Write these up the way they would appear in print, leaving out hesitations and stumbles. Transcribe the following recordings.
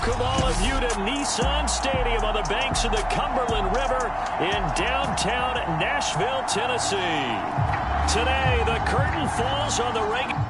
welcome all of you to Nissan Stadium on the banks of the Cumberland River in downtown Nashville, Tennessee. Today, the curtain falls on the regular.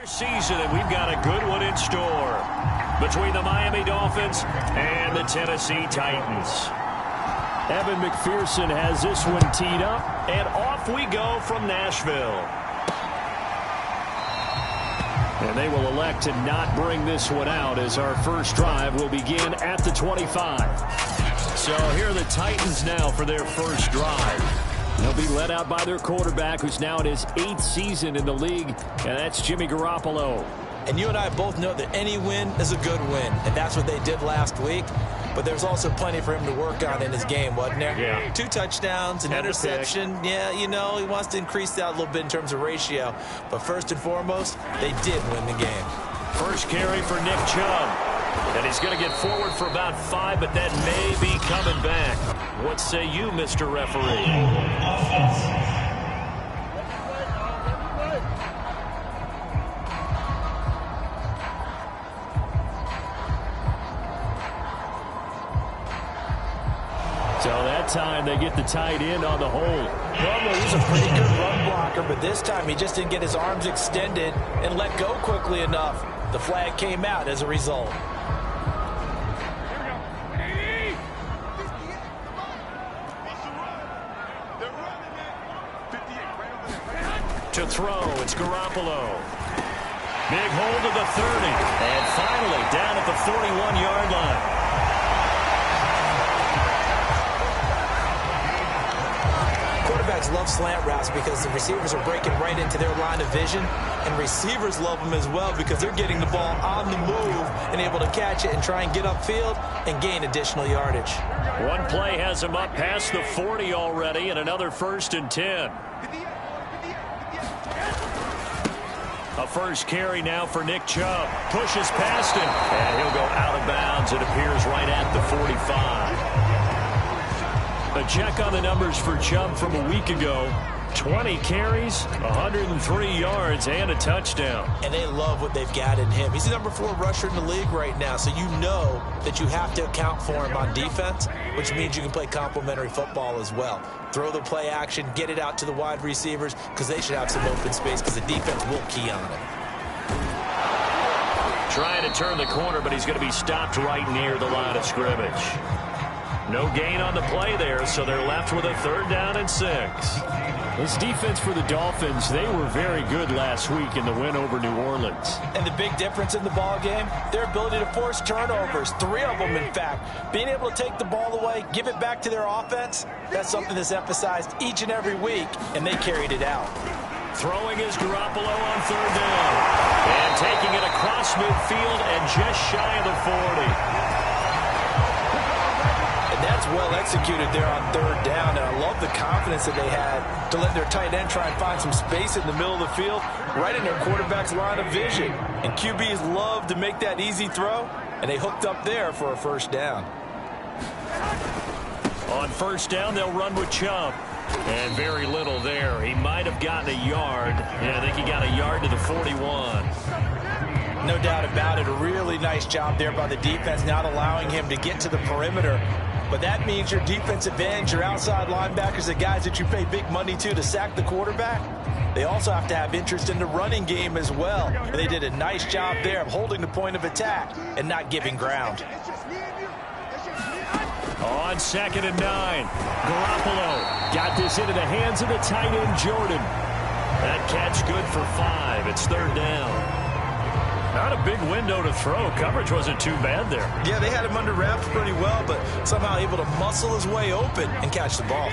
Season, and we've got a good one in store between the Miami Dolphins and the Tennessee Titans. Evan McPherson has this one teed up, and off we go from Nashville. And they will elect to not bring this one out as our first drive will begin at the 25. So here are the Titans now for their first drive. They'll be led out by their quarterback, who's now in his 8th season in the league, and that's Jimmy Garoppolo. And you and I both know that any win is a good win, and that's what they did last week. But there's also plenty for him to work on in his game, wasn't there? Yeah. 2 touchdowns, an interception. Yeah, you know, he wants to increase that a little bit in terms of ratio. But first and foremost, they did win the game. First carry for Nick Chubb. And he's going to get forward for about 5, but that may be coming back. What say you, Mr. Referee? So that time they get the tight end on the hold. Normally he's a pretty good run blocker, but this time he just didn't get his arms extended and let go quickly enough. The flag came out as a result. To throw, it's Garoppolo. Big hold of the 30. And finally down at the 41-yard line. Quarterbacks love slant routes because the receivers are breaking right into their line of vision. And receivers love them as well because they're getting the ball on the move and able to catch it and try and get upfield and gain additional yardage. One play has him up past the 40 already, and another 1st and 10. A first carry now for Nick Chubb. Pushes past him. And he'll go out of bounds. It appears right at the 45. A check on the numbers for Chubb from a week ago. 20 carries, 103 yards, and a touchdown. And they love what they've got in him. He's the number 4 rusher in the league right now, so you know that you have to account for him on defense, which means you can play complementary football as well. Throw the play action, get it out to the wide receivers, because they should have some open space, because the defense will key on it. Trying to turn the corner, but he's going to be stopped right near the line of scrimmage. No gain on the play there, so they're left with a 3rd down and 6. This defense for the Dolphins, they were very good last week in the win over New Orleans. And the big difference in the ball game, their ability to force turnovers, 3 of them in fact. Being able to take the ball away, give it back to their offense, that's something that's emphasized each and every week, and they carried it out. Throwing is Garoppolo on third down. And taking it across midfield and just shy of the 40. And that's well executed there on third down. And I love the confidence that they had to let their tight end try and find some space in the middle of the field, right in their quarterback's line of vision. And QBs love to make that easy throw, and they hooked up there for a first down. On first down, they'll run with Chubb. And very little there. He might have gotten a yard. Yeah, I think he got a yard to the 41. No doubt about it. A really nice job there by the defense, not allowing him to get to the perimeter. But that means your defensive ends, your outside linebackers, the guys that you pay big money to sack the quarterback, they also have to have interest in the running game as well. And they did a nice job there of holding the point of attack and not giving ground. On 2nd and 9, Garoppolo got this into the hands of the tight end, Jordan. That catch good for 5. It's third down. Not a big window to throw. Coverage wasn't too bad there. Yeah, they had him under wraps pretty well, but somehow able to muscle his way open and catch the ball.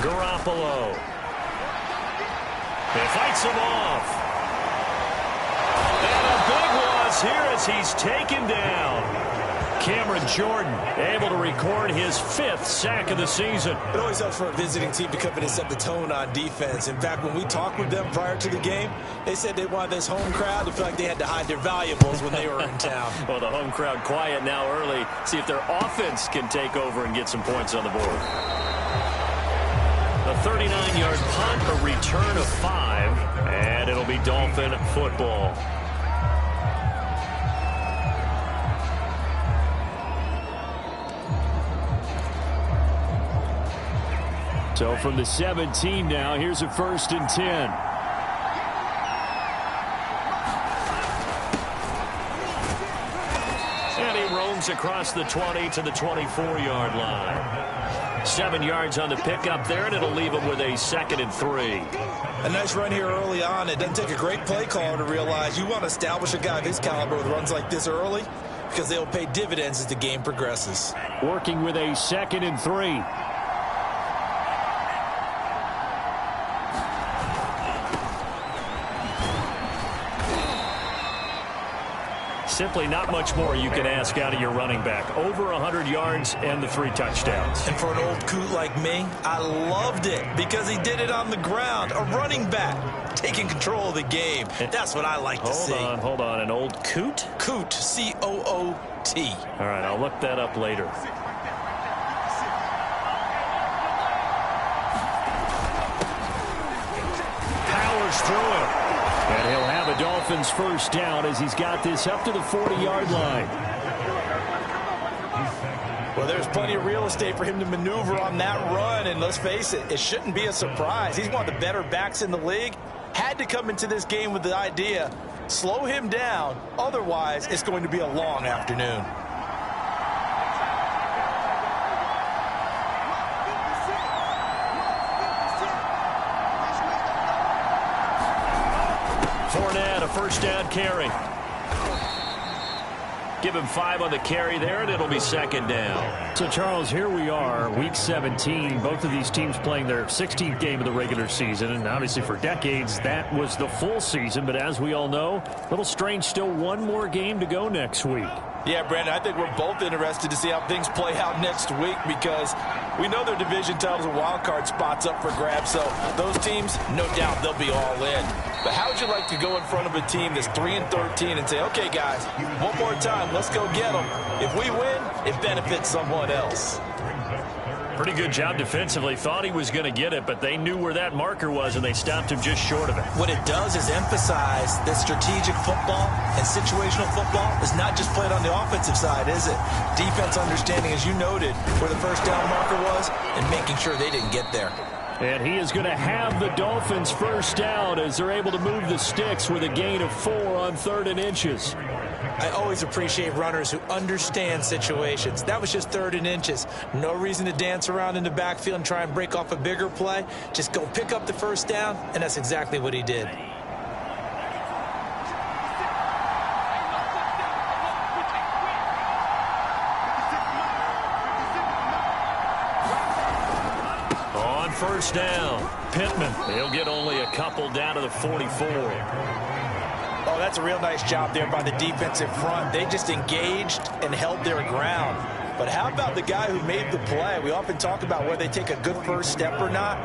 Garoppolo. He fights him off. And a big loss here as he's taken down. Cameron Jordan able to record his 5th sack of the season. It always helps for a visiting team to come in and set the tone on defense. In fact, when we talked with them prior to the game, they said they wanted this home crowd to feel like they had to hide their valuables when they were in town. Well, the home crowd quiet now early. See if their offense can take over and get some points on the board. A 39-yard punt, a return of 5, and it'll be Dolphin football. So from the 17 now, here's a 1st and 10. And he roams across the 20 to the 24-yard line. 7 yards on the pickup there, and it'll leave him with a 2nd and 3. A nice run here early on. It doesn't take a great play caller to realize you want to establish a guy of his caliber with runs like this early because they'll pay dividends as the game progresses. Working with a 2nd and 3. Simply not much more you can ask out of your running back. Over 100 yards and the 3 touchdowns. And for an old coot like me, I loved it because he did it on the ground. A running back taking control of the game. That's what I like to see. Hold on. An old coot? Coot, C-O-O-T. All right, I'll look that up later. Powers through it. And he'll have a Dolphins first down as he's got this up to the 40-yard line. Well, there's plenty of real estate for him to maneuver on that run. And let's face it, it shouldn't be a surprise. He's one of the better backs in the league. Had to come into this game with the idea, slow him down. Otherwise, it's going to be a long afternoon. Fournette, a first down carry. Give him 5 on the carry there, and it'll be 2nd down. So, Charles, here we are, Week 17. Both of these teams playing their 16th game of the regular season. And obviously for decades, that was the full season. But as we all know, a little strange, still one more game to go next week. Yeah, Brandon, I think we're both interested to see how things play out next week because we know their division titles and wild card spots up for grabs. So those teams, no doubt, they'll be all in. But how would you like to go in front of a team that's 3-13 and say, okay, guys, one more time, let's go get them. If we win, it benefits someone else. Pretty good job defensively. Thought he was going to get it, but they knew where that marker was, and they stopped him just short of it. What it does is emphasize that strategic football and situational football is not just played on the offensive side, is it? Defense understanding, as you noted, where the first down marker was and making sure they didn't get there. And he is going to have the Dolphins first down as they're able to move the sticks with a gain of 4 on 3rd and inches. I always appreciate runners who understand situations. That was just 3rd and inches. No reason to dance around in the backfield and try and break off a bigger play. Just go pick up the first down, and that's exactly what he did. first down. Pittman, he'll get only a couple down to the 44. Oh, that's a real nice job there by the defensive front. They just engaged and held their ground. But how about the guy who made the play? We often talk about whether they take a good first step or not.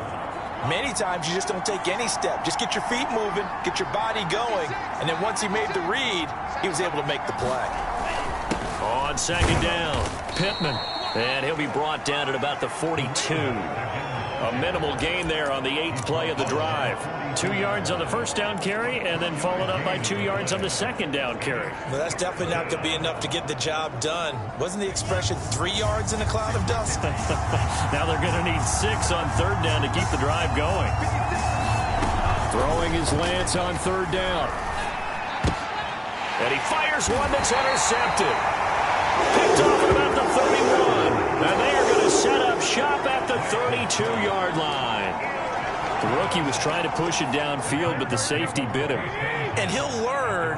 Many times you just don't take any step. Just get your feet moving, get your body going, and then once he made the read, he was able to make the play. On second down, Pittman, and he'll be brought down at about the 42. A minimal gain there on the 8th play of the drive. 2 yards on the first down carry, and then followed up by 2 yards on the second down carry. Well, that's definitely not going to be enough to get the job done. Wasn't the expression 3 yards in a cloud of dust? Now they're going to need 6 on third down to keep the drive going. Throwing is Lance on third down. And he fires one that's intercepted. Picked off at about the 31. And they are going to set up shop at the 32-yard line. The rookie was trying to push it downfield, but the safety bit him. And he'll learn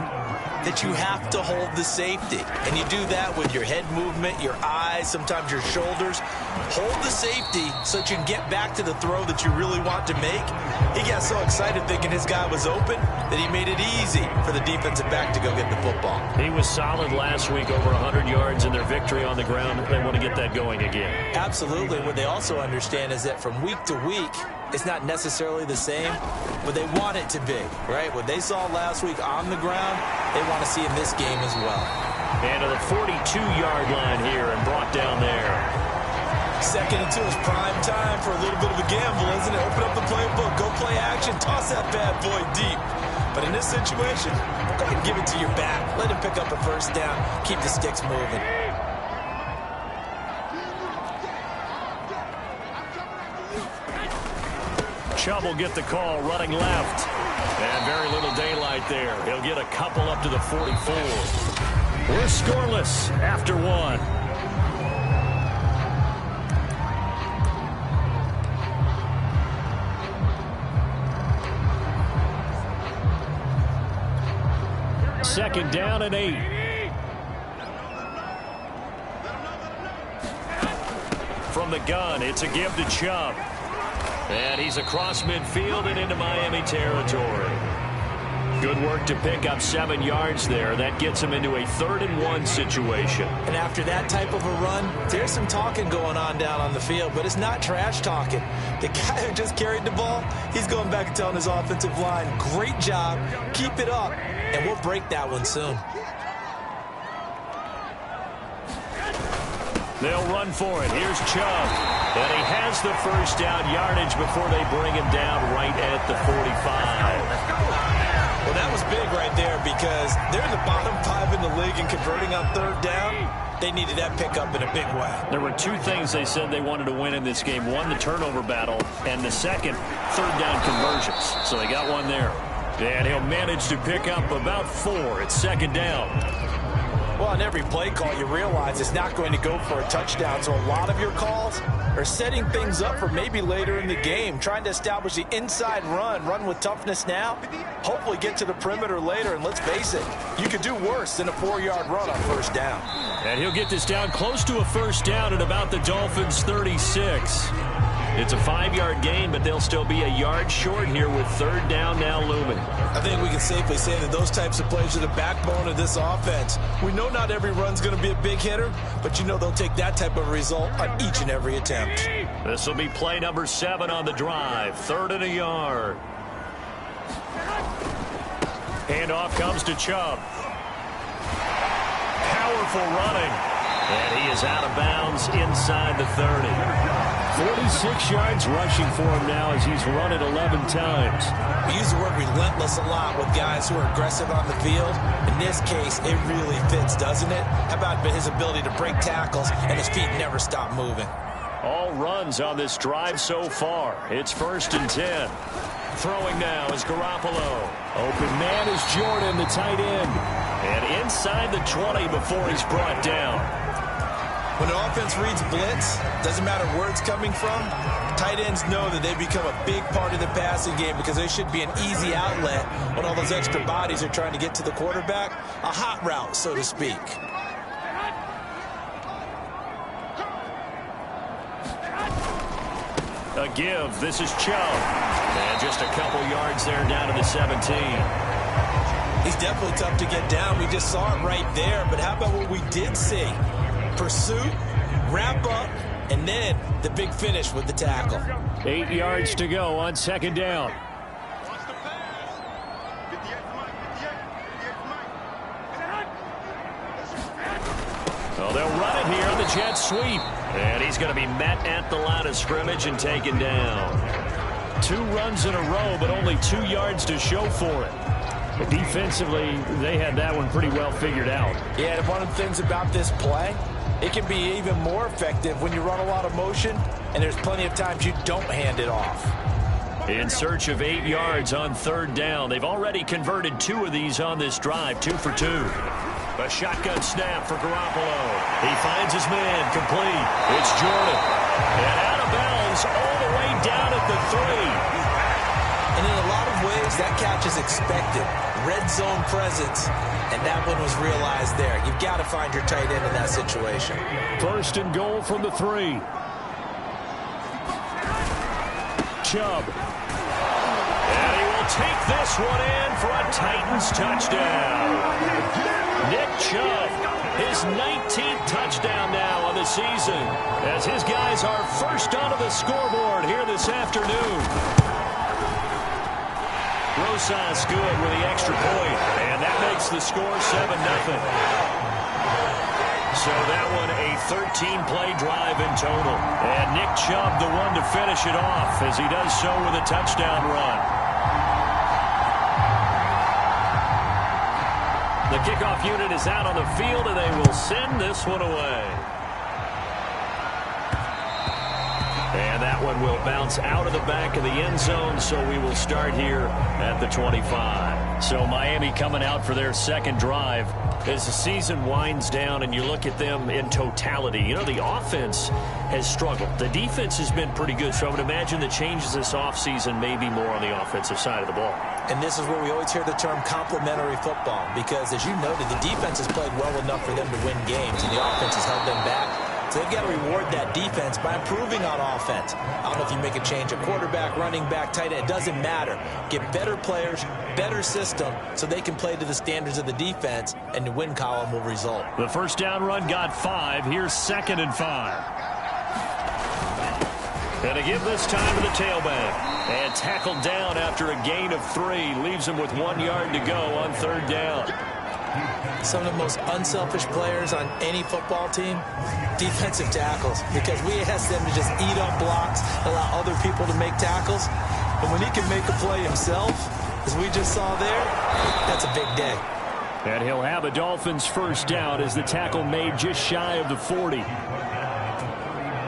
that you have to hold the safety. And you do that with your head movement, your eyes, sometimes your shoulders. Hold the safety so that you can get back to the throw that you really want to make. He got so excited thinking his guy was open that he made it easy for the defensive back to go get the football. He was solid last week, over 100 yards in their victory on the ground. They want to get that going again. Absolutely. What they also understand is that from week to week, it's not necessarily the same, but they want it to be, right? What they saw last week on the ground, they want to see in this game as well. And to the 42-yard line here and brought down there. 2nd and 2 is prime time for a little bit of a gamble, isn't it? Open up the playbook, go play action, toss that bad boy deep. But in this situation, go ahead and give it to your back. Let him pick up a first down, keep the sticks moving. Chubb will get the call running left. And very little daylight there. He'll get a couple up to the 44. We're scoreless after 1. Second down and 8. From the gun, it's a give to Chubb. And he's across midfield and into Miami territory. Good work to pick up 7 yards there. That gets him into a 3rd and 1 situation. And after that type of a run, there's some talking going on down on the field, but it's not trash talking. The guy who just carried the ball, he's going back and telling his offensive line, great job, keep it up, and we'll break that one soon. They'll run for it. Here's Chubb. And he has the first down yardage before they bring him down right at the 45. Well, that was big right there because they're in the bottom 5 in the league and converting on third down. They needed that pickup in a big way. There were 2 things they said they wanted to win in this game. One, the turnover battle, and the second, third down conversions. So they got one there. And he'll manage to pick up about 4. It's second down. Well, on every play call, you realize it's not going to go for a touchdown. So a lot of your calls are setting things up for maybe later in the game, trying to establish the inside run with toughness now, hopefully get to the perimeter later. And let's face it, you could do worse than a 4-yard run on first down. And he'll get this down close to a first down at about the Dolphins' 36. It's a 5-yard gain, but they'll still be a yard short here with third down now looming. I think we can safely say that those types of plays are the backbone of this offense. We know not every run's going to be a big hitter, but you know they'll take that type of result on each and every attempt. This will be play number 7 on the drive. 3rd and a yard. Handoff comes to Chubb. Powerful running. And he is out of bounds inside the 30. 46 yards rushing for him now as he's run it 11 times. We use the word relentless a lot with guys who are aggressive on the field. In this case, it really fits, doesn't it? How about his ability to break tackles and his feet never stop moving? All runs on this drive so far. It's 1st and 10. Throwing now is Garoppolo. Open man is Jordan, the tight end. And inside the 20 before he's brought down. When an offense reads blitz, doesn't matter where it's coming from, tight ends know that they become a big part of the passing game because they should be an easy outlet when all those extra bodies are trying to get to the quarterback. A hot route, so to speak. A give. This is Chubb. And just a couple yards there down to the 17. He's definitely tough to get down. We just saw it right there. But how about what we did see? Pursuit, wrap up, and then the big finish with the tackle. 8 yards to go on second down. Oh, they'll run it here on the jet sweep. And he's going to be met at the line of scrimmage and taken down. 2 runs in a row, but only 2 yards to show for it. But defensively, they had that one pretty well figured out. Yeah, and one of the things about this play, it can be even more effective when you run a lot of motion, and there's plenty of times you don't hand it off. In search of 8 yards on third down. They've already converted 2 of these on this drive, 2 for 2. A shotgun snap for Garoppolo. He finds his man, complete. It's Jordan. And out of bounds all the way down at the 3. And in a lot of ways, that catch is expected. Red zone presence, and that one was realized there. You've got to find your tight end in that situation. First and goal from the 3. Chubb. And he will take this one in for a Titans touchdown. Nick Chubb, his 19th touchdown now on the season, as his guys are first onto the scoreboard here this afternoon. Rosas good with the extra point, and that makes the score 7-0. So that one a 13-play drive in total. And Nick Chubb the one to finish it off as he does so with a touchdown run. The kickoff unit is out on the field, and they will send this one away. And that one will bounce out of the back of the end zone, so we will start here at the 25. So Miami coming out for their second drive. As the season winds down and you look at them in totality, you know, the offense has struggled. The defense has been pretty good, so I would imagine the changes this offseason may be more on the offensive side of the ball. And this is where we always hear the term complementary football, because as you noted, the defense has played well enough for them to win games, and the offense has held them back. So they've got to reward that defense by improving on offense. I don't know if you make a change, a quarterback, running back, tight end, it doesn't matter. Get better players, better system, so they can play to the standards of the defense, and the win column will result. The first down run got 5. Here's 2nd and 5. And a give this time to the tailback. And tackled down after a gain of 3. Leaves him with 1 yard to go on third down. Some of the most unselfish players on any football team, defensive tackles, because we ask them to just eat up blocks, allow other people to make tackles. But when he can make a play himself, as we just saw there, that's a big day. And he'll have a Dolphins first down as the tackle made just shy of the 40.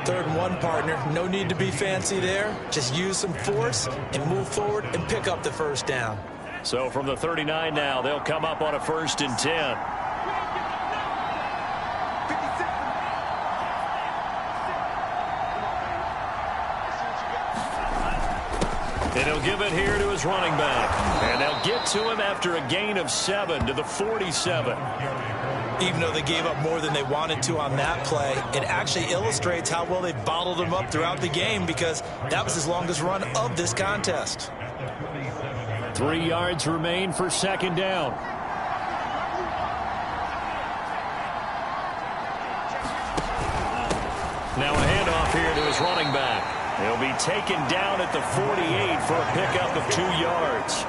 3rd and 1, partner. No need to be fancy there. Just use some force and move forward and pick up the first down. So from the 39 now, they'll come up on a 1st and 10. And he'll give it here to his running back. And they'll get to him after a gain of 7 to the 47. Even though they gave up more than they wanted to on that play, it actually illustrates how well they bottled him up throughout the game, because that was his longest run of this contest. 3 yards remain for second down. Now a handoff here to his running back. He'll be taken down at the 48 for a pickup of 2 yards.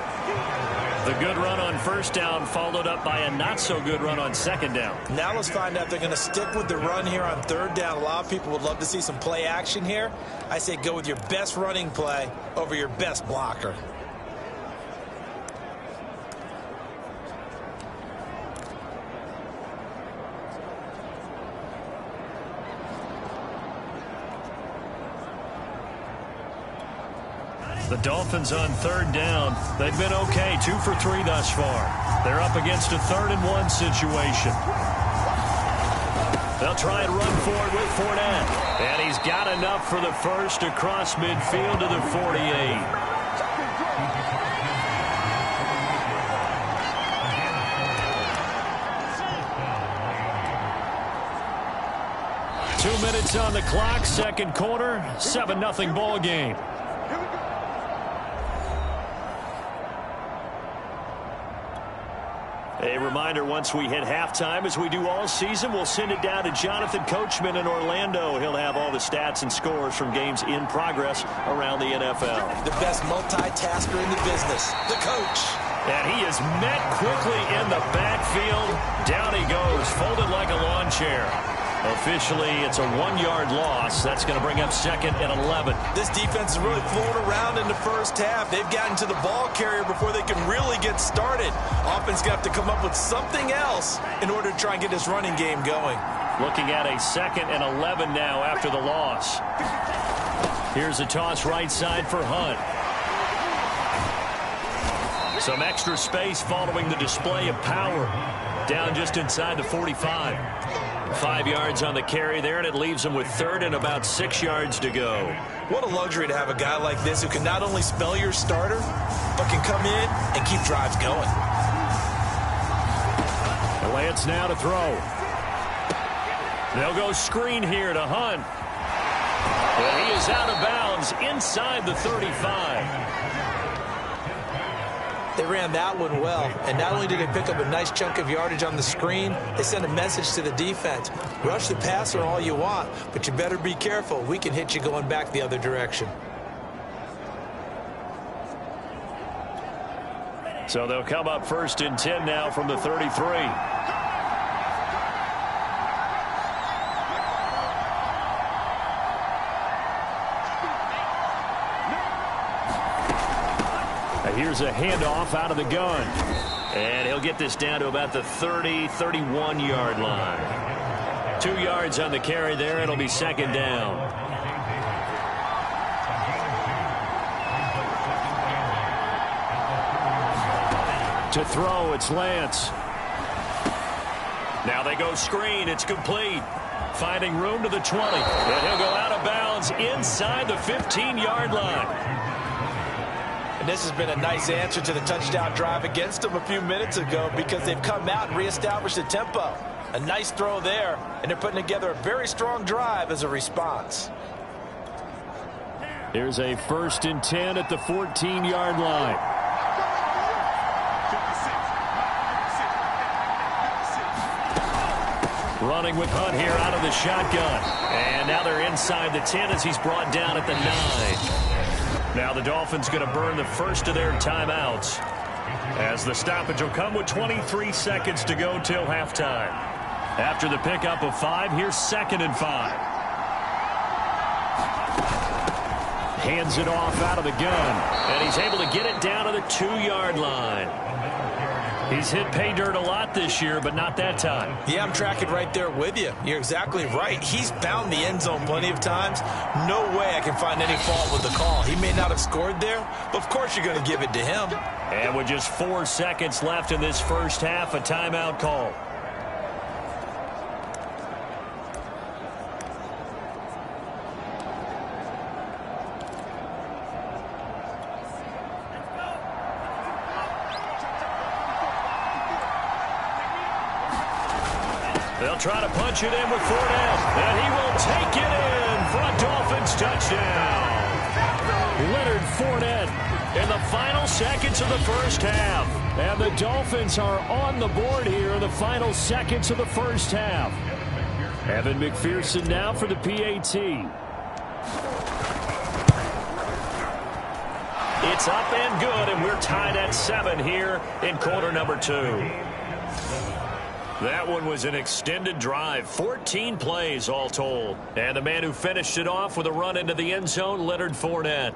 The good run on first down followed up by a not-so-good run on second down. Now let's find out if they're going to stick with the run here on third down. A lot of people would love to see some play action here. I say go with your best running play over your best blocker. The Dolphins on third down. They've been okay, 2 for 3 thus far. They're up against a 3rd and 1 situation. They'll try and run forward with Fournette. And he's got enough for the first across midfield to the 48. 2 minutes on the clock, second quarter, 7-0 ball game. A reminder, once we hit halftime, as we do all season, we'll send it down to Jonathan Coachman in Orlando. He'll have all the stats and scores from games in progress around the NFL. The best multitasker in the business, the coach. And he is met quickly in the backfield. Down he goes, folded like a lawn chair. Officially, it's a 1-yard loss. That's going to bring up second and 11. This defense is really flown around in the first half. They've gotten to the ball carrier before they can really get started. Offense going to have to come up with something else in order to try and get this running game going. Looking at a second and 11 now after the loss. Here's a toss right side for Hunt. Some extra space following the display of power. Down just inside the 45. 5 yards on the carry there, and it leaves him with third and about 6 yards to go. What a luxury to have a guy like this who can not only spell your starter, but can come in and keep drives going. Lance now to throw. They'll go screen here to Hunt. And he is out of bounds inside the 35. They ran that one well, and not only did they pick up a nice chunk of yardage on the screen, they sent a message to the defense. Rush the passer all you want, but you better be careful. We can hit you going back the other direction. So they'll come up first and 10 now from the 33. Here's a handoff out of the gun. And he'll get this down to about the 30, 31-yard line. 2 yards on the carry there. It'll be second down. To throw, it's Lance. Now they go screen. It's complete. Finding room to the 20. And he'll go out of bounds inside the 15-yard line. And this has been a nice answer to the touchdown drive against them a few minutes ago because they've come out and reestablished the tempo. A nice throw there, and they're putting together a very strong drive as a response. Here's a first and 10 at the 14-yard line. Running with Hunt here out of the shotgun. And now they're inside the 10 as he's brought down at the 9. Now the Dolphins going to burn the first of their timeouts as the stoppage will come with 23 seconds to go till halftime. After the pickup of 5, here's second and 5. Hands it off out of the gun, and he's able to get it down to the 2-yard line. He's hit pay dirt a lot this year, but not that time. Yeah, I'm tracking right there with you. You're exactly right. He's found the end zone plenty of times. No way I can find any fault with the call. He may not have scored there, but of course you're going to give it to him. And with just 4 seconds left in this first half, a timeout call. They'll try to punch it in with Fournette, and he will take it in for a Dolphins touchdown. Leonard Fournette in the final seconds of the first half. And the Dolphins are on the board here in the final seconds of the first half. Evan McPherson now for the PAT. It's up and good, and we're tied at 7 here in quarter number 2. That one was an extended drive, 14 plays all told. And the man who finished it off with a run into the end zone, Leonard Fournette.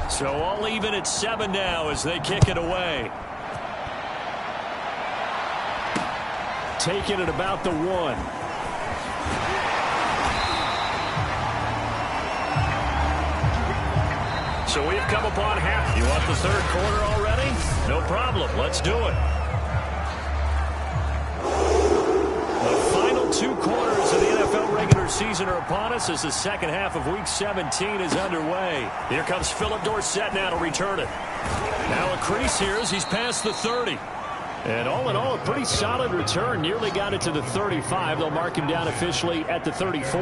So all even at 7 now as they kick it away. Taking it about the 1. So we've come upon half. You want the third quarter already? No problem. Let's do it. The final 2 quarters of the NFL NFL regular season are upon us as the second half of Week 17 is underway. Here comes Philip Dorsett now to return it. Now a crease here as he's past the 30. And all in all, a pretty solid return. Nearly got it to the 35. They'll mark him down officially at the 34.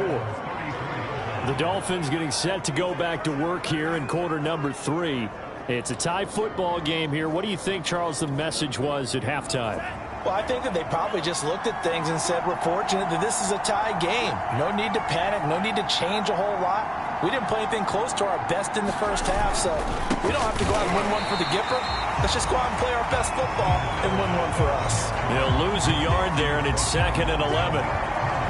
The Dolphins getting set to go back to work here in quarter number 3. It's a tie football game here. What do you think, Charles, the message was at halftime? Well, I think that they probably just looked at things and said, we're fortunate that this is a tie game. No need to panic. No need to change a whole lot. We didn't play anything close to our best in the first half, so we don't have to go out and win one for the Gipper. Let's just go out and play our best football and win one for us. They'll lose a yard there, and it's 2nd and 11.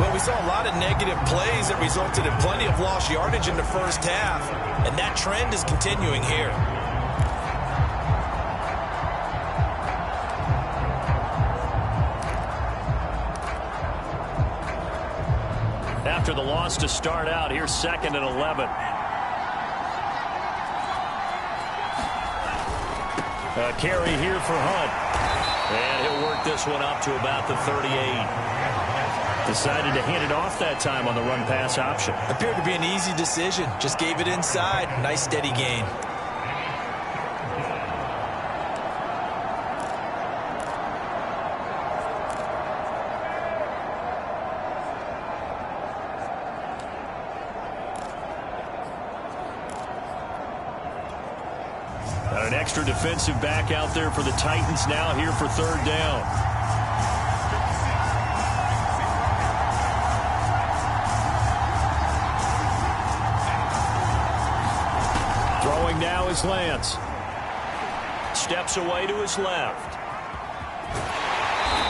Well, we saw a lot of negative plays that resulted in plenty of lost yardage in the first half, and that trend is continuing here. After the loss to start out, here's 2nd and 11. A carry here for Hunt. And he'll work this one up to about the 38. Decided to hand it off that time on the run-pass option. Appeared to be an easy decision. Just gave it inside. Nice steady gain. An extra defensive back out there for the Titans now here for 3rd down. Throwing now is Lance. Steps away to his left.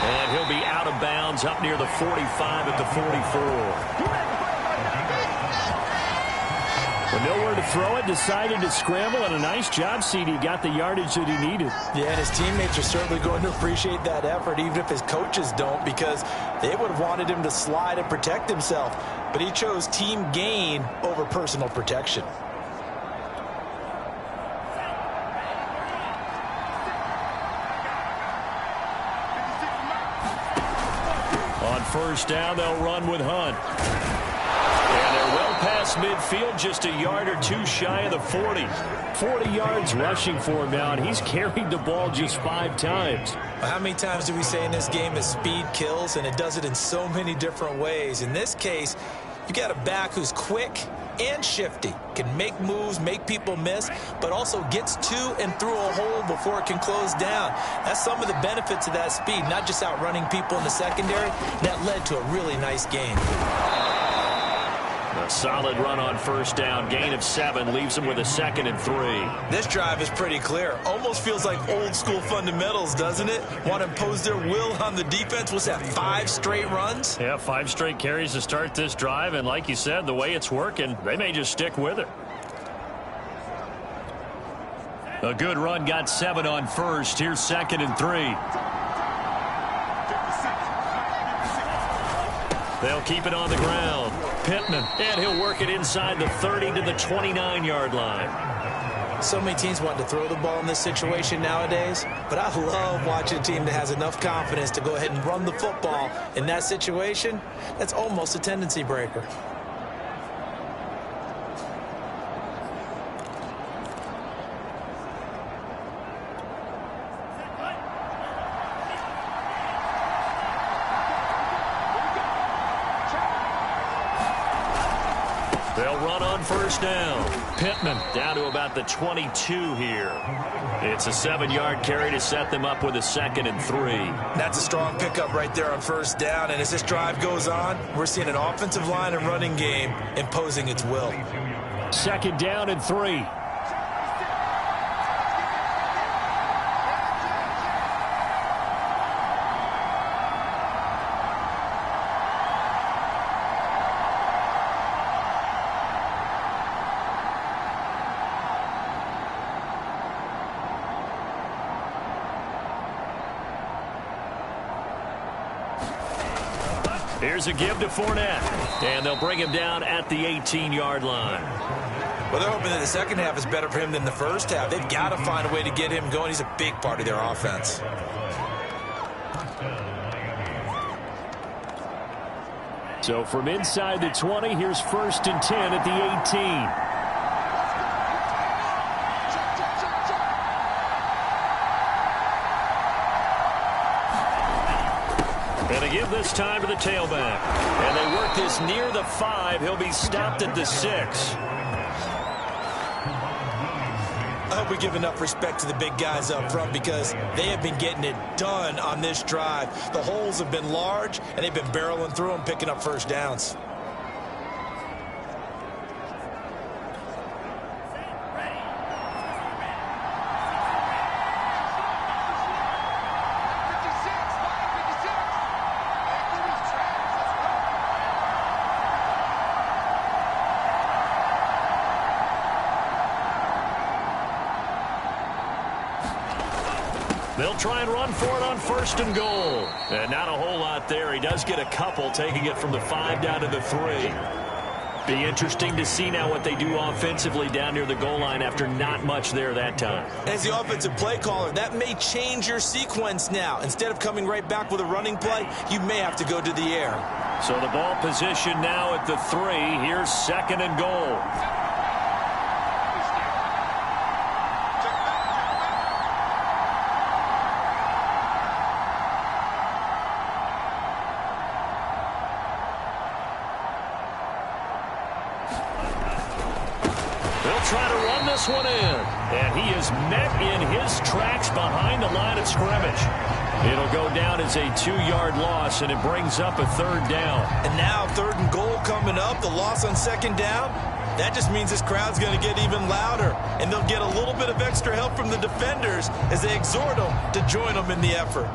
And he'll be out of bounds up near the 45 at the 44. But nowhere to throw it, decided to scramble, and a nice job, CD. Got the yardage that he needed. Yeah, and his teammates are certainly going to appreciate that effort, even if his coaches don't, because they would have wanted him to slide and protect himself. But he chose team gain over personal protection. On 1st down, they'll run with Hunt. And they're well past midfield, just a yard or two shy of the 40. 40 yards rushing for him now, and he's carried the ball just 5 times. How many times do we say in this game that speed kills, and it does it in so many different ways? In this case, you got a back who's quick and shifty, can make moves, make people miss, but also gets to and through a hole before it can close down. That's some of the benefits of that speed, not just outrunning people in the secondary. That led to a really nice gain. A solid run on 1st down. Gain of 7 leaves him with a 2nd and 3. This drive is pretty clear. Almost feels like old school fundamentals, doesn't it? Want to impose their will on the defense. What's that, 5 straight runs? Yeah, 5 straight carries to start this drive. And like you said, the way it's working, they may just stick with it. A good run, got 7 on 1st. Here's 2nd and 3. They'll keep it on the ground. Pittman, and he'll work it inside the 30 to the 29-yard line. So many teams want to throw the ball in this situation nowadays, but I love watching a team that has enough confidence to go ahead and run the football. In that situation, that's almost a tendency breaker. They'll run on 1st down. Pittman down to about the 22 here. It's a 7-yard carry to set them up with a 2nd and 3. That's a strong pickup right there on 1st down. And as this drive goes on, we're seeing an offensive line and running game imposing its will. 2nd down and 3. Here's a give to Fournette, and they'll bring him down at the 18-yard line. Well, they're hoping that the second half is better for him than the first half. They've got to find a way to get him going. He's a big part of their offense. So from inside the 20, here's 1st and 10 at the 18. And they give this time to the tailback. And they work this near the 5. He'll be stopped at the 6. I hope we give enough respect to the big guys up front because they have been getting it done on this drive. The holes have been large, and they've been barreling through them, picking up first downs. They'll try and run for it on 1st and goal. And not a whole lot there. He does get a couple, taking it from the 5 down to the 3. Be interesting to see now what they do offensively down near the goal line after not much there that time. As the offensive play caller, that may change your sequence now. Instead of coming right back with a running play, you may have to go to the air. So the ball position now at the 3. Here's 2nd and goal. Try to run this one in. And he is met in his tracks behind the line of scrimmage. It'll go down as a 2-yard loss, and it brings up a 3rd down. And now 3rd and goal coming up, the loss on 2nd down. That just means this crowd's going to get even louder, and they'll get a little bit of extra help from the defenders as they exhort them to join them in the effort.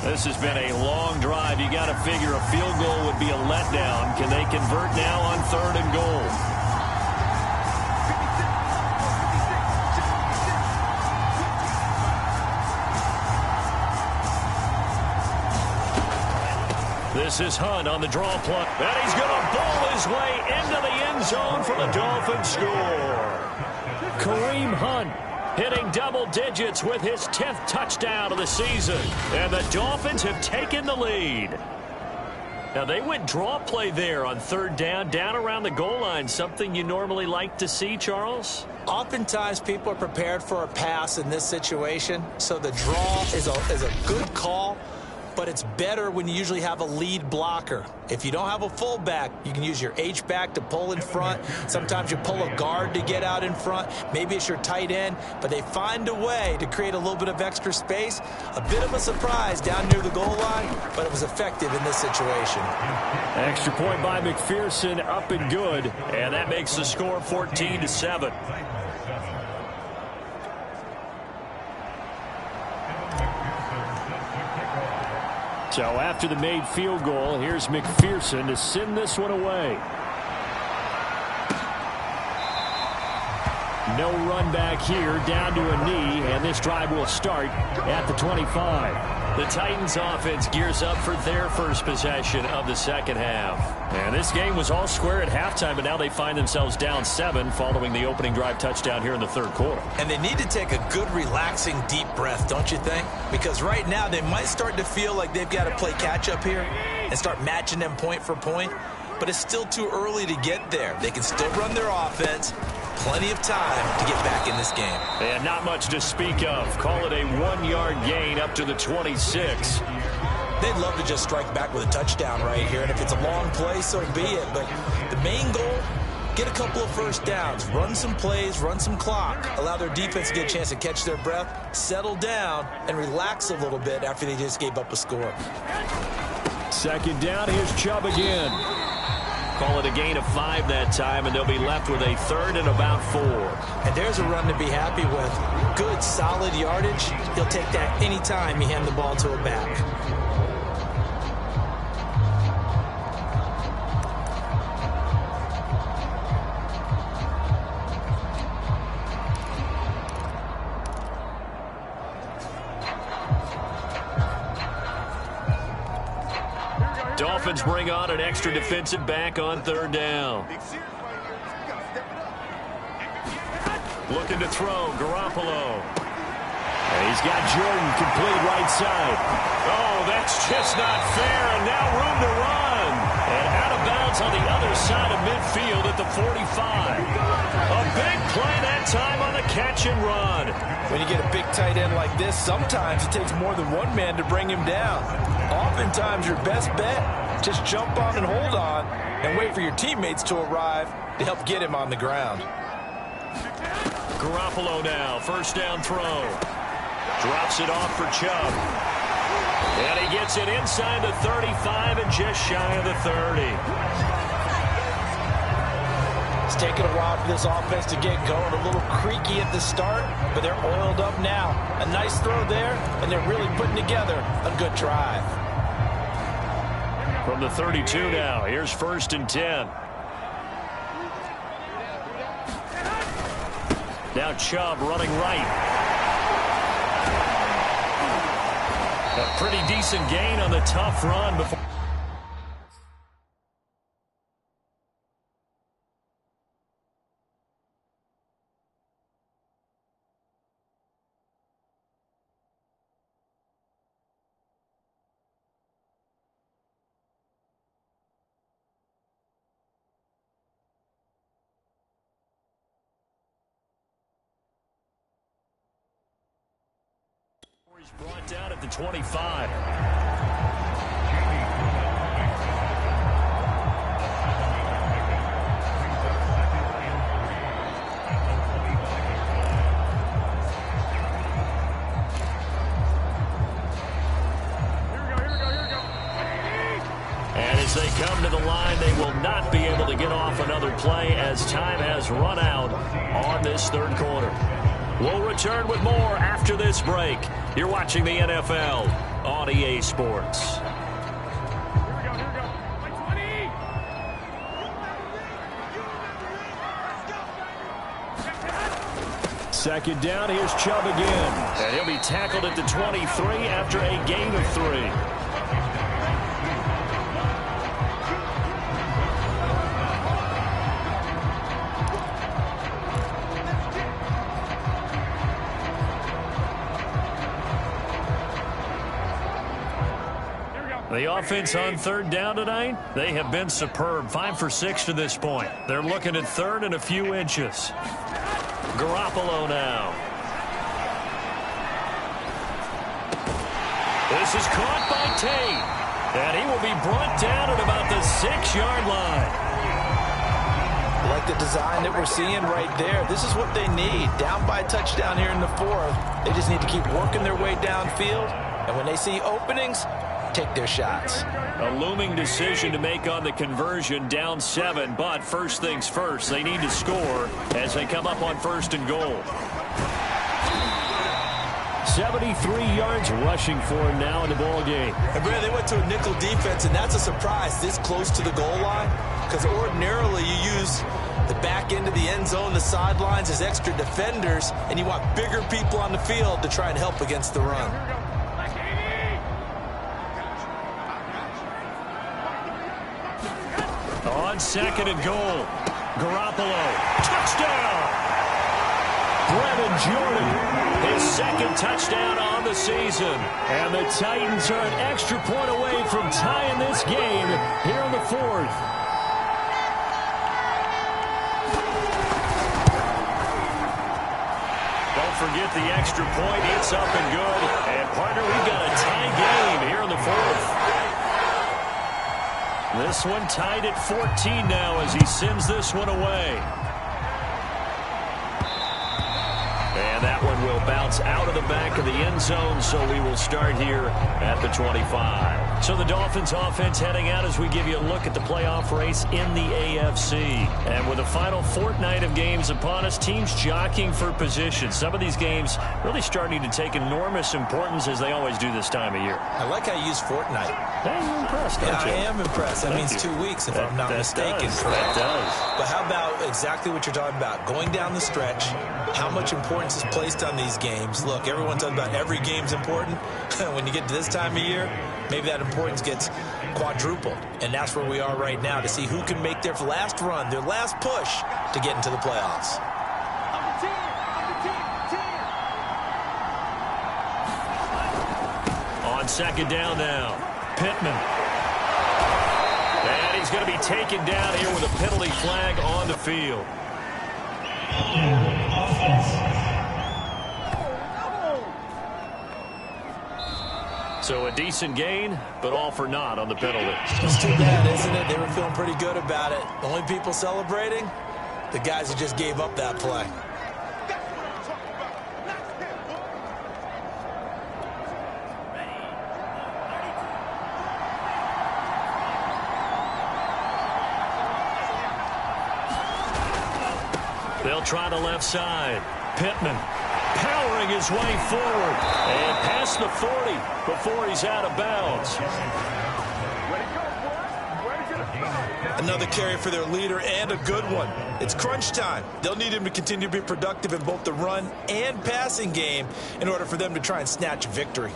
This has been a long drive. You got to figure a field goal would be a letdown. Can they convert now on 3rd and goal? This is Hunt on the draw play. And he's going to bowl his way into the end zone for the Dolphins score. Kareem Hunt hitting double digits with his 10th touchdown of the season. And the Dolphins have taken the lead. Now, they went draw play there on 3rd down around the goal line. Something you normally like to see, Charles? Oftentimes, people are prepared for a pass in this situation. So the draw is a good call. But it's better when you usually have a lead blocker. If you don't have a fullback, you can use your H-back to pull in front. Sometimes you pull a guard to get out in front. Maybe it's your tight end. But they find a way to create a little bit of extra space. A bit of a surprise down near the goal line, but it was effective in this situation. Extra point by McPherson, up and good. And that makes the score 14-7. So after the made field goal, here's McPherson to send this one away. No run back here, down to a knee, and this drive will start at the 25. The Titans offense gears up for their first possession of the second half. And this game was all square at halftime, but now they find themselves down 7 following the opening drive touchdown here in the 3rd quarter. And they need to take a good, relaxing, deep breath, don't you think? Because right now they might start to feel like they've got to play catch-up here and start matching them point for point. But it's still too early to get there. They can still run their offense. Plenty of time to get back in this game. And not much to speak of. Call it a 1-yard gain up to the 26. They'd love to just strike back with a touchdown right here. And if it's a long play, so be it. But the main goal, get a couple of first downs. Run some plays, run some clock. Allow their defense to get a chance to catch their breath, settle down, and relax a little bit after they just gave up a score. 2nd down, here's Chubb again. Call it a gain of 5 that time, and they'll be left with a 3rd and about 4. And there's a run to be happy with. Good, solid yardage. He'll take that anytime you hand the ball to a back. Dolphins bring on an extra defensive back on 3rd down. Looking to throw, Garoppolo. And he's got Jordan complete right side. Oh, that's just not fair, and now room to run. And out of bounds on the other side of midfield at the 45. A big play that time on the catch and run. When you get a big tight end like this, sometimes it takes more than one man to bring him down. Oftentimes your best bet, just jump on and hold on and wait for your teammates to arrive to help get him on the ground. Garoppolo now, first down throw. Drops it off for Chubb. And he gets it inside the 35 and just shy of the 30. It's taken a while for this offense to get going. A little creaky at the start, but they're oiled up now. A nice throw there, and they're really putting together a good drive. From the 32 now, here's first and 10. Now Chubb running right. A pretty decent gain on the tough run before. He's brought down at the 25. And as they come to the line, they will not be able to get off another play as time has run out on this third quarter. We'll return with more after this break. You're watching the NFL on EA Sports. Second down, here's Chubb again. And he'll be tackled at the 23 after a gain of 3. The offense on third down tonight, they have been superb. 5 for 6 to this point. They're looking at third and a few inches. Garoppolo now. This is caught by Tate. And he will be brought down at about the 6-yard line. Like the design that we're seeing right there. This is what they need. Down by a touchdown here in the fourth. They just need to keep working their way downfield. And when they see openings, take their shots. A looming decision to make on the conversion, down 7, but first things first, they need to score as they come up on first and goal. 73 yards rushing for him now in the ball game. And Brad, they went to a nickel defense, and that's a surprise this close to the goal line, because ordinarily you use the back end of the end zone, the sidelines as extra defenders, and you want bigger people on the field to try and help against the run. On second and goal, Garoppolo, touchdown! Brevin Jordan, his second touchdown on the season. And the Titans are an extra point away from tying this game here in the fourth. Don't forget the extra point, it's up and good. And partner, we've got a tie game here in the fourth. This one tied at 14 now as he sends this one away. And that one will bounce out of the back of the end zone, so we will start here at the 25. So the Dolphins offense heading out as we give you a look at the playoff race in the AFC. And with the final fortnight of games upon us, teams jockeying for position. Some of these games really starting to take enormous importance as they always do this time of year. I like how you use fortnight. Hey, you're impressed, don't you? I am impressed. That means 2 weeks, if I'm not mistaken. That does. But how about exactly what you're talking about? Going down the stretch, how much importance is placed on these games? Look, everyone talks about every game's important. When you get to this time of year, maybe that importance gets quadrupled. And that's where we are right now to see who can make their last run, their last push to get into the playoffs. On second down now, Pittman. And he's going to be taken down here with a penalty flag on the field. So a decent gain, but all for naught on the penalty. It's too bad, isn't it? They were feeling pretty good about it. The only people celebrating, the guys who just gave up that play. They'll try the left side. Pittman powering his way forward and past the 40 before he's out of bounds. Another carry for their leader and a good one. It's crunch time. They'll need him to continue to be productive in both the run and passing game in order for them to try and snatch victory.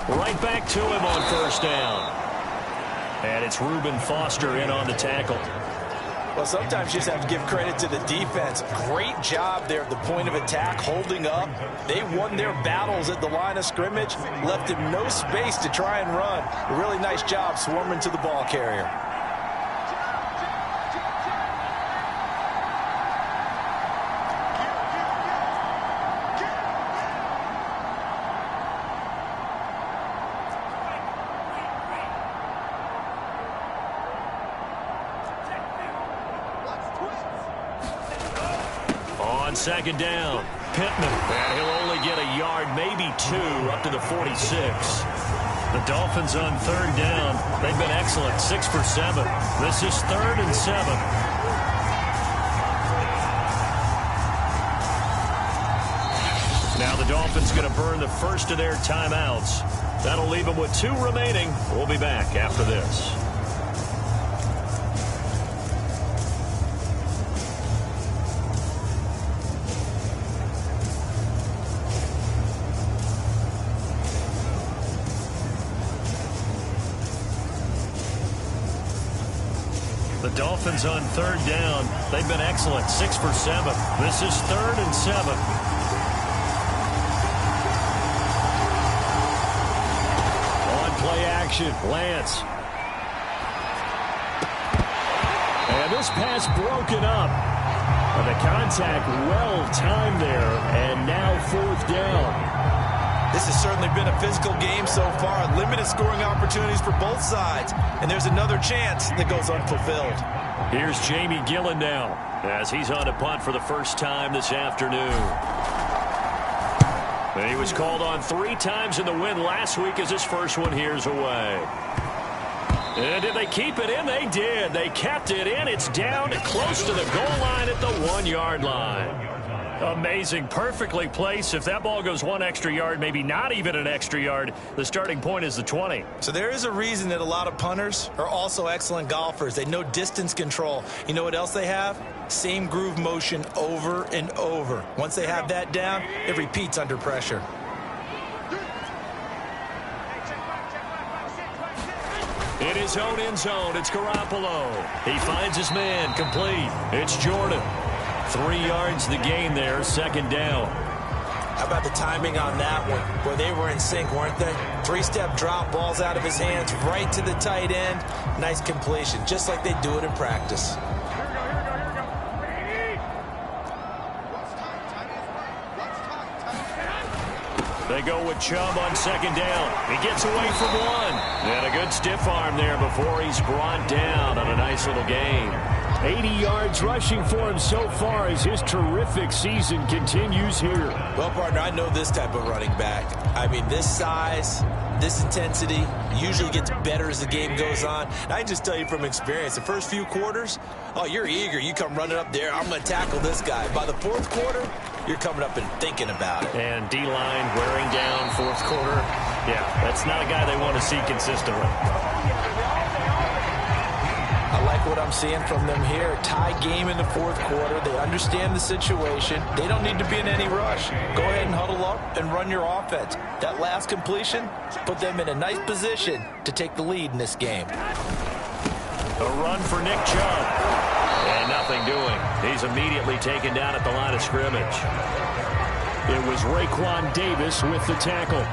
Right back to him on first down. And it's Reuben Foster in on the tackle. Well, sometimes you just have to give credit to the defense. Great job there at the point of attack, holding up. They won their battles at the line of scrimmage, left him no space to try and run. A really nice job swarming to the ball carrier. Second down, Pittman, and he'll only get a yard, maybe two, up to the 46. The Dolphins on third down. They've been excellent, 6 for 7. This is 3rd and 7. Now the Dolphins going to burn the first of their timeouts. That'll leave them with 2 remaining. We'll be back after this. The Dolphins on third down. They've been excellent, 6 for 7. This is 3rd and 7. On play action, Lance. And this pass broken up. And the contact well timed there. And now 4th down. This has certainly been a physical game so far. Limited scoring opportunities for both sides. And there's another chance that goes unfulfilled. Here's Jamie Gillen now as he's on a punt for the first time this afternoon. And he was called on 3 times in the win last week as his first one here's away. And did they keep it in? They did. They kept it in. It's down close to the goal line at the 1-yard line. Amazing. Perfectly placed. If that ball goes 1 extra yard, maybe not even an extra yard, the starting point is the 20. So there is a reason that a lot of punters are also excellent golfers. They know distance control. You know what else they have? Same groove motion over and over. Once they have that down, it repeats under pressure. In his own end zone, it's Garoppolo. He finds his man, complete. It's Jordan. 3 yards the gain there, 2nd down. How about the timing on that one? Boy, they were in sync, weren't they? 3-step drop, balls out of his hands, right to the tight end. Nice completion, just like they do it in practice. They go with Chubb on 2nd down. He gets away from 1. And a good stiff arm there before he's brought down on a nice little gain. 80 yards rushing for him so far as his terrific season continues here. Well, partner, I know this type of running back. I mean, this size, this intensity usually gets better as the game goes on. And I can just tell you from experience, the first few quarters, oh, you're eager. You come running up there, I'm going to tackle this guy. By the 4th quarter, you're coming up and thinking about it. And D-line wearing down 4th quarter. Yeah, that's not a guy they want to see consistently. I like like what I'm seeing from them here. Tie game in the fourth quarter. They understand the situation. They don't need to be in any rush. Go ahead and huddle up and run your offense. That last completion put them in a nice position to take the lead in this game. A run for Nick Chubb. And nothing doing. He's immediately taken down at the line of scrimmage. It was Raekwon Davis with the tackle.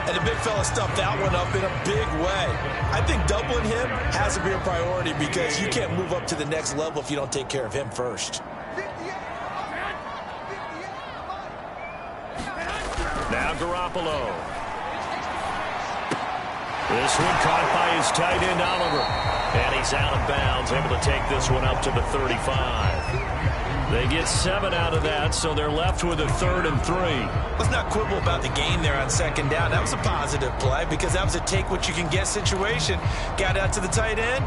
And the big fella stuffed that one up in a big way. I think doubling him has to be a priority because you can't move up to the next level if you don't take care of him first. Now Garoppolo. This one caught by his tight end, Oliver. And he's out of bounds, able to take this one up to the 35. They get 7 out of that, so they're left with a 3rd and 3. Let's not quibble about the gain there on second down. That was a positive play because that was a take-what-you-can-get situation. Got out to the tight end.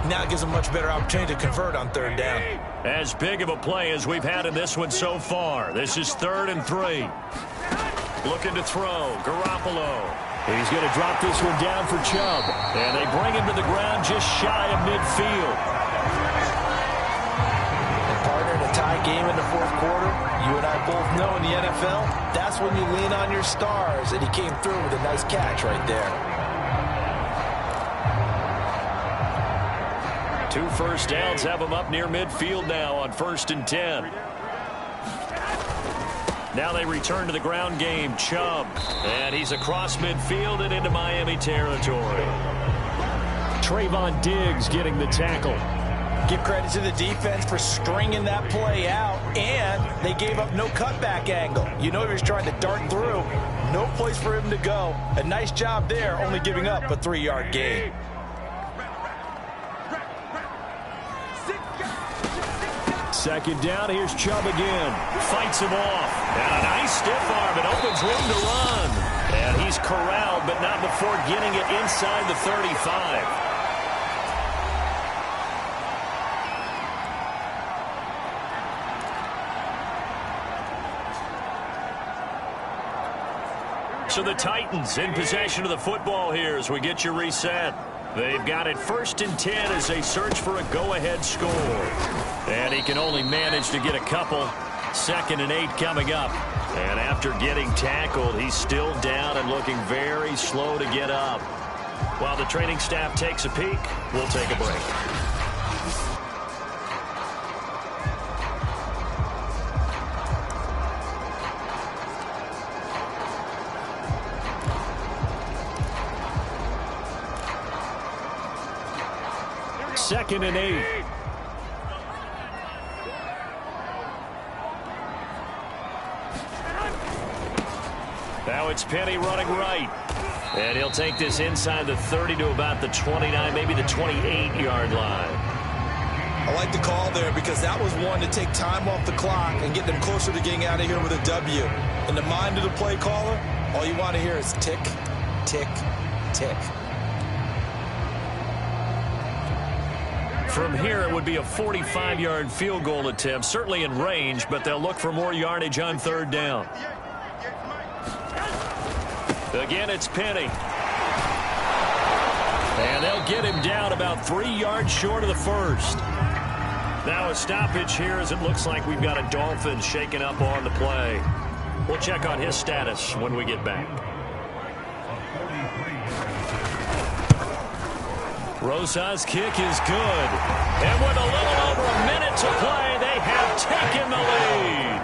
Now it gives them a much better opportunity to convert on 3rd down. As big of a play as we've had in this one so far. This is 3rd and 3. Looking to throw. Garoppolo. He's going to drop this one down for Chubb. And they bring him to the ground just shy of midfield. Tie game in the fourth quarter. You and I both know in the NFL, that's when you lean on your stars, and he came through with a nice catch right there. 2 first downs have him up near midfield now on 1st and 10. Now they return to the ground game. Chubb, and he's across midfield and into Miami territory. Trayvon Diggs getting the tackle. Give credit to the defense for stringing that play out, and they gave up no cutback angle. You know he was trying to dart through. No place for him to go. A nice job there, only giving up a 3-yard gain. Second down, here's Chubb again. Fights him off. And a nice stiff arm. It opens room to run. And he's corralled, but not before getting it inside the 35. So the Titans in possession of the football here as we get you reset. They've got it 1st and 10 as they search for a go-ahead score. And he can only manage to get a couple. 2nd and 8 coming up. And after getting tackled, he's still down and looking very slow to get up. While the training staff takes a peek, we'll take a break. Second and 8. Now it's Penny running right. And he'll take this inside the 30 to about the 29, maybe the 28-yard line. I like the call there because that was one to take time off the clock and get them closer to getting out of here with a W. In the mind of the play caller, all you want to hear is tick, tick, tick. From here, it would be a 45-yard field goal attempt, certainly in range, but they'll look for more yardage on 3rd down. Again, it's Penny. And they'll get him down about 3 yards short of the first. Now a stoppage here as it looks like we've got a Dolphin shaking up on the play. We'll check on his status when we get back. Rosa's kick is good. And with a little over a minute to play, they have taken the lead.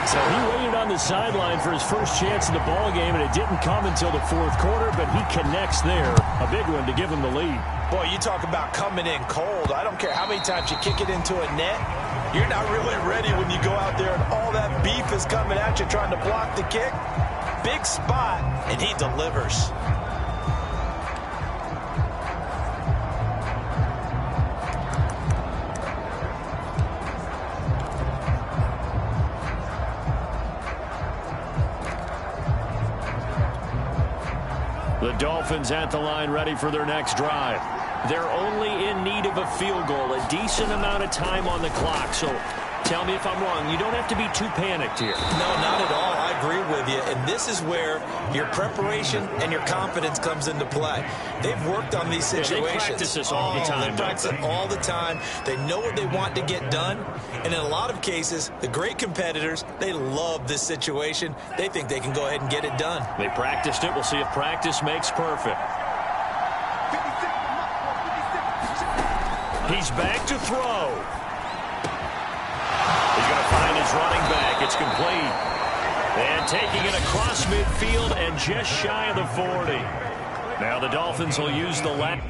So he waited on the sideline for his first chance in the ball game, and it didn't come until the fourth quarter, but he connects there. A big one to give him the lead. Boy, you talk about coming in cold. I don't care how many times you kick it into a net. You're not really ready when you go out there and all that beef is coming at you trying to block the kick. Big spot, and he delivers. The Dolphins at the line ready for their next drive. They're only in need of a field goal, a decent amount of time on the clock. So Tell me if I'm wrong. You don't have to be too panicked here. No, not at all. I agree with you. And this is where your preparation and your confidence comes into play. They've worked on these situations. They practice this all the time. They practice it all the time. They know what they want to get done. And in a lot of cases, the great competitors, they love this situation. They think they can go ahead and get it done. They practiced it. We'll see if practice makes perfect. He's back to throw. He's going to find his running back. It's complete. And taking it across midfield and just shy of the 40. Now the Dolphins will use the last.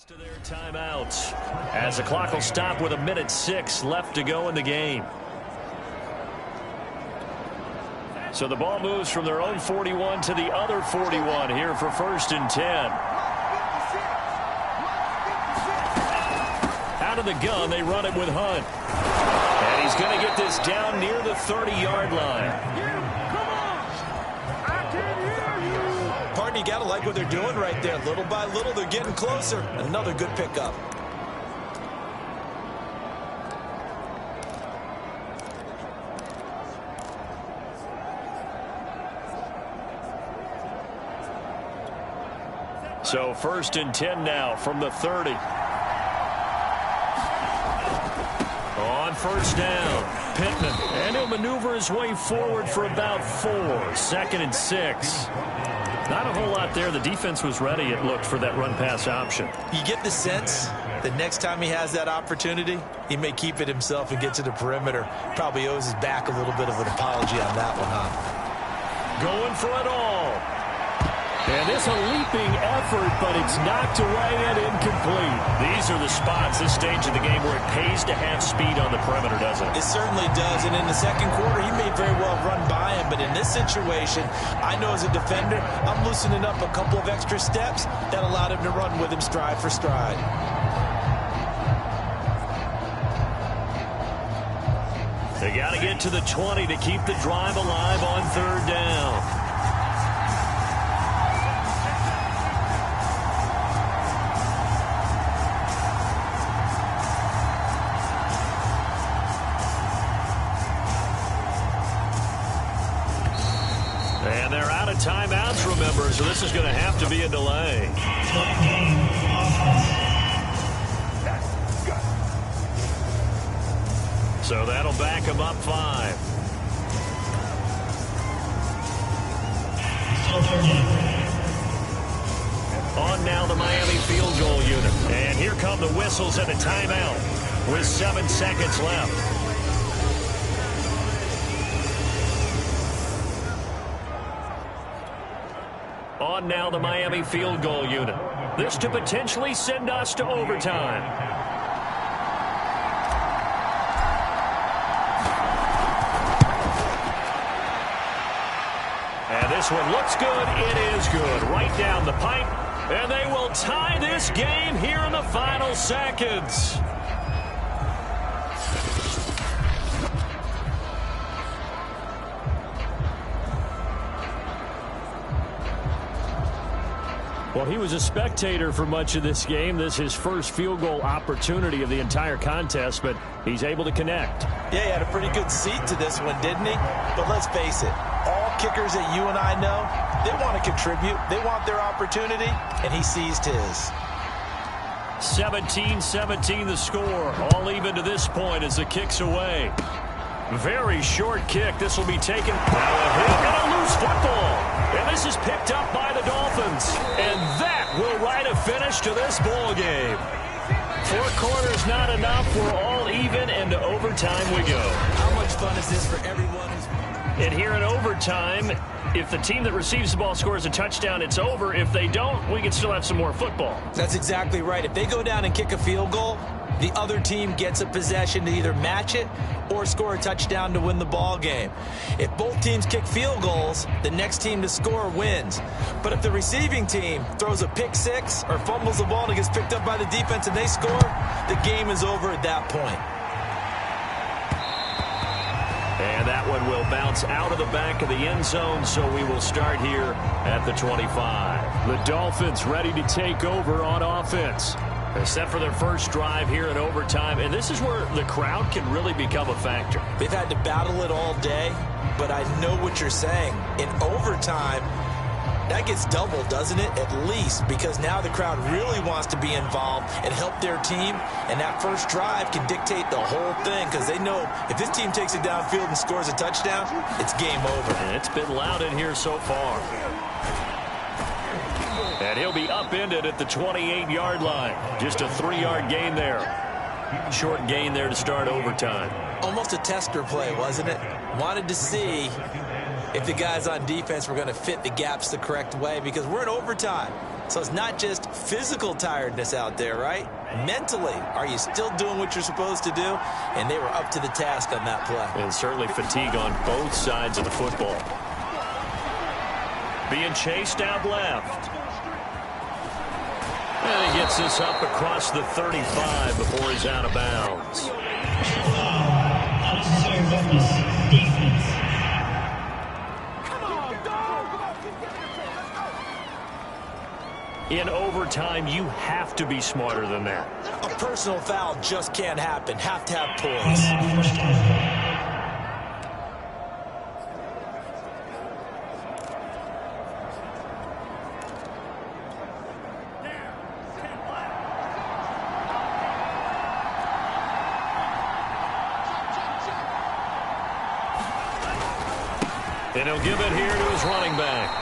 To their timeouts as the clock will stop with 1:06 left to go in the game. So the ball moves from their own 41 to the other 41 here for 1st and 10. Out of the gun, they run it with Hunt. And he's going to get this down near the 30-yard line. You got to like what they're doing right there. Little by little, they're getting closer. Another good pickup. So 1st and 10 now from the 30. On 1st down, Pittman. And he'll maneuver his way forward for about 4. 2nd and 6. Not a whole lot there. The defense was ready, it looked, for that run-pass option. You get the sense that next time he has that opportunity, he may keep it himself and get to the perimeter. Probably owes his back a little bit of an apology on that one, huh? Going for it all. And it's a leaping effort, but it's knocked away and incomplete. These are the spots, this stage of the game, where it pays to have speed on the perimeter, doesn't it? It certainly does. And in the second quarter, he may very well run by him. But in this situation, I know as a defender, I'm loosening up a couple of extra steps that allowed him to run with him stride for stride. They got to get to the 20 to keep the drive alive on 3rd down. And they're out of timeouts, remember, so this is going to have to be a delay. So that'll back him up 5. on now the Miami field goal unit. And here come the whistles and the timeout with 7 seconds left. On now the Miami field goal unit. This to potentially send us to overtime. And this one looks good. It is good. Right down the pipe. And they will tie this game here in the final seconds. Well, he was a spectator for much of this game. This is his first field goal opportunity of the entire contest, but he's able to connect. Yeah, he had a pretty good seat to this one, didn't he? But let's face it, all kickers that you and I know, they want to contribute. They want their opportunity, and he seized his. 17-17 the score. All even to this point as the kick's away. Very short kick. This will be taken. Now a hit and a loose football. And this is picked up by the Dolphins. And that will write a finish to this ball game. 4 quarters not enough. We're all even, and to overtime we go. How much fun is this for everyone who's... And here in overtime, if the team that receives the ball scores a touchdown, it's over. If they don't, we can still have some more football. That's exactly right. If they go down and kick a field goal, the other team gets a possession to either match it or score a touchdown to win the ball game. If both teams kick field goals, the next team to score wins. But if the receiving team throws a pick six or fumbles the ball and it gets picked up by the defense and they score, the game is over at that point. And that one will bounce out of the back of the end zone, so we will start here at the 25. The Dolphins ready to take over on offense. They're set for their first drive here in overtime, and this is where the crowd can really become a factor. They've had to battle it all day, but I know what you're saying. In overtime, that gets doubled, doesn't it? At least, because now the crowd really wants to be involved and help their team, and that first drive can dictate the whole thing because they know if this team takes it downfield and scores a touchdown, it's game over. And it's been loud in here so far. And he'll be upended at the 28-yard line. Just a 3-yard gain there. Short gain there to start overtime. Almost a tester play, wasn't it? Wanted to see if the guys on defense were going to fit the gaps the correct way because we're in overtime. So it's not just physical tiredness out there, right? Mentally, are you still doing what you're supposed to do? And they were up to the task on that play. And certainly fatigue on both sides of the football. Being chased out left. And he gets this up across the 35 before he's out of bounds. In overtime, you have to be smarter than that. A personal foul just can't happen. Have to have poise. And he'll give it here to his running back.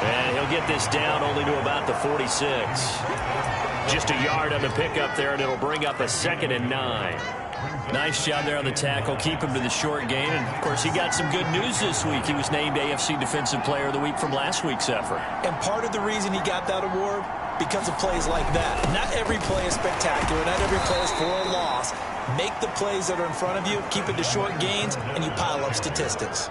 And he'll get this down only to about the 46. Just a yard on the pickup there, and it'll bring up a 2nd and 9. Nice job there on the tackle. Keep him to the short gain. And, of course, he got some good news this week. He was named AFC Defensive Player of the Week from last week's effort. And part of the reason he got that award, because of plays like that. Not every play is spectacular. Not every play is for a loss. Make the plays that are in front of you, keep it to short gains, and you pile up statistics.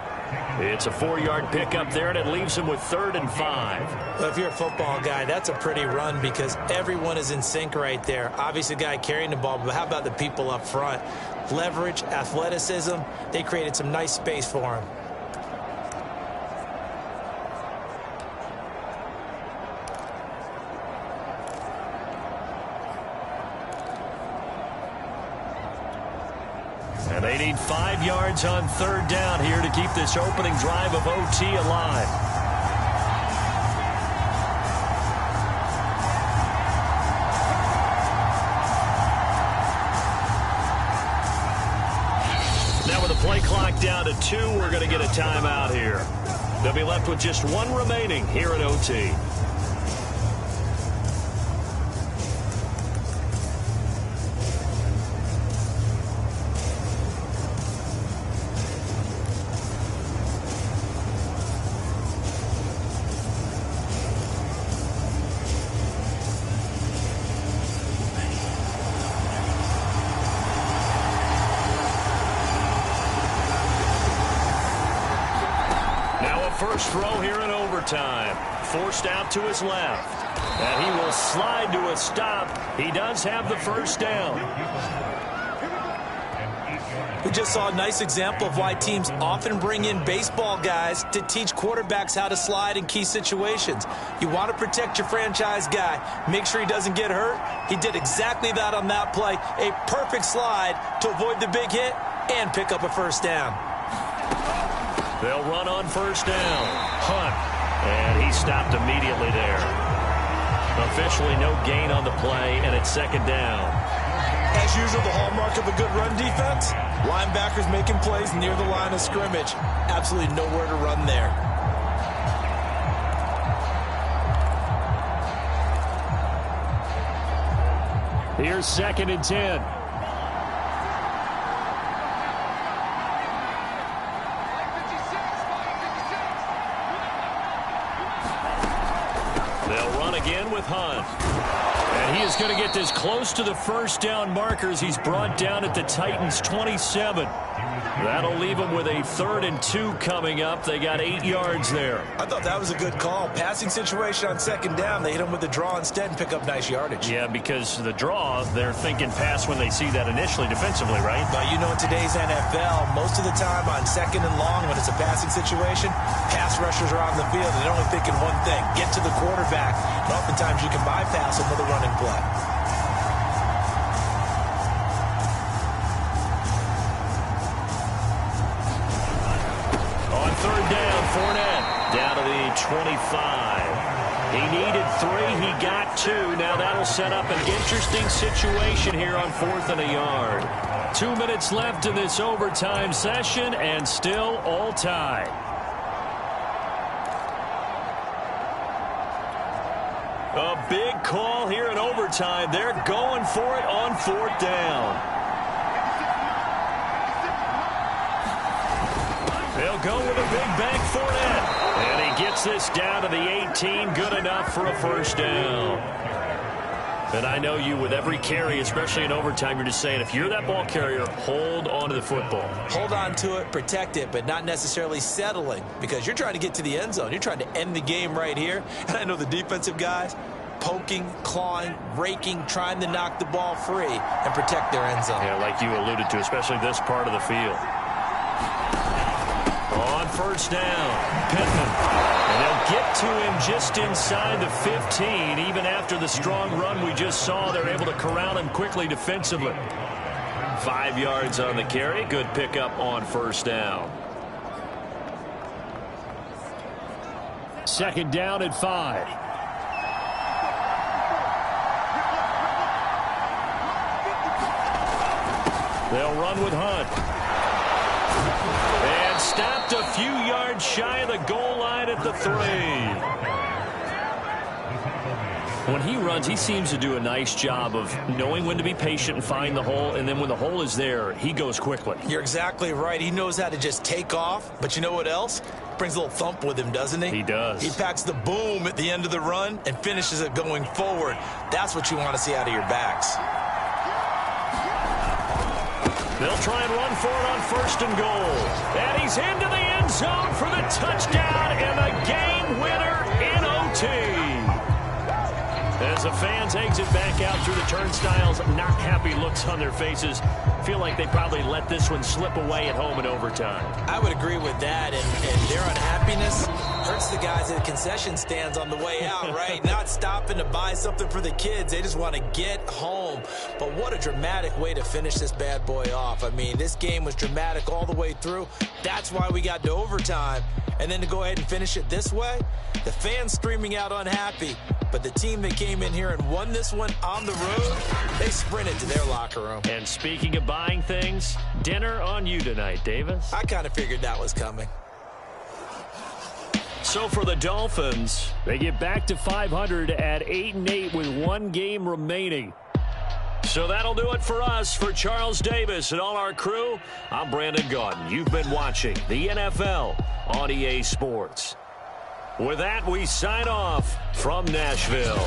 It's a 4-yard pickup there, and it leaves him with 3rd and 5. Well, if you're a football guy, that's a pretty run because everyone is in sync right there. Obviously, the guy carrying the ball, but how about the people up front? Leverage, athleticism, they created some nice space for him. And they need 5 yards on 3rd down here to keep this opening drive of OT alive. Now with the play clock down to 2, we're going to get a timeout here. They'll be left with just 1 remaining here at OT. first throw here in overtime. Forced out to his left. And he will slide to a stop. He does have the first down. We just saw a nice example of why teams often bring in baseball guys to teach quarterbacks how to slide in key situations. You want to protect your franchise guy. Make sure he doesn't get hurt. He did exactly that on that play. A perfect slide to avoid the big hit and pick up a first down. They'll run on first down. Hunt. And he stopped immediately there. Officially no gain on the play, and it's second down. As usual, the hallmark of a good run defense, linebackers making plays near the line of scrimmage. Absolutely nowhere to run there. Here's 2nd and 10. They'll run again with Hunt. And he is going to get this close to the first down markers. He's brought down at the Titans' 27. That'll leave him with a 3rd and 2 coming up. They got 8 yards there. I thought that was a good call. Passing situation on second down. They hit him with the draw instead and pick up nice yardage. Yeah, because the draw, they're thinking pass when they see that initially defensively, right? But you know, in today's NFL, most of the time on second and long when it's a passing situation, pass rushers are on the field and they're only thinking one thing, get to the quarterback. And oftentimes you can bypass him with a running play. On 3rd down, Fournette down to the 25. He needed 3. He got 2. Now that'll set up an interesting situation here on 4th and a yard. 2 minutes left in this overtime session, and still all tied. A big call here in overtime. They're going for it on 4th down. They'll go with a big bank Fournette. And he gets this down to the 18. Good enough for a first down. And I know you, with every carry, especially in overtime, you're just saying, if you're that ball carrier, hold on to the football. Hold on to it, protect it, but not necessarily settling, because you're trying to get to the end zone. You're trying to end the game right here. And I know the defensive guys, poking, clawing, raking, trying to knock the ball free and protect their end zone. Yeah, like you alluded to, especially this part of the field. On first down, Pittman. And they'll get to him just inside the 15. Even after the strong run we just saw, they're able to corral him quickly defensively. 5 yards on the carry. Good pickup on first down. 2nd down at 5. They'll run with Hunt. And stopped a few yards shy of the goal line at the 3. When he runs, he seems to do a nice job of knowing when to be patient and find the hole, and then when the hole is there, he goes quickly. You're exactly right. He knows how to just take off, but you know what else? Brings a little thump with him, doesn't he? He does. He packs the boom at the end of the run and finishes it going forward. That's what you want to see out of your backs. They'll try and run for it on 1st and goal. And he's into the end zone for the touchdown and the game winner in OT. As the fans exit back out through the turnstiles, not happy looks on their faces. Feel like they probably let this one slip away at home in overtime. I would agree with that, and their unhappiness hurts the guys at the concession stands on the way out, right? Not stopping to buy something for the kids. They just want to get home. But what a dramatic way to finish this bad boy off. I mean, this game was dramatic all the way through. That's why we got to overtime. And then to go ahead and finish it this way, the fans streaming out unhappy. But the team that came in here and won this one on the road, they sprinted to their locker room. And speaking of buying things, dinner on you tonight, Davis. I kind of figured that was coming. So for the Dolphins, they get back to 500 at 8-8 with 1 game remaining. So that'll do it for us. For Charles Davis and all our crew, I'm Brandon Gaudin. You've been watching the NFL on EA Sports. With that, we sign off from Nashville.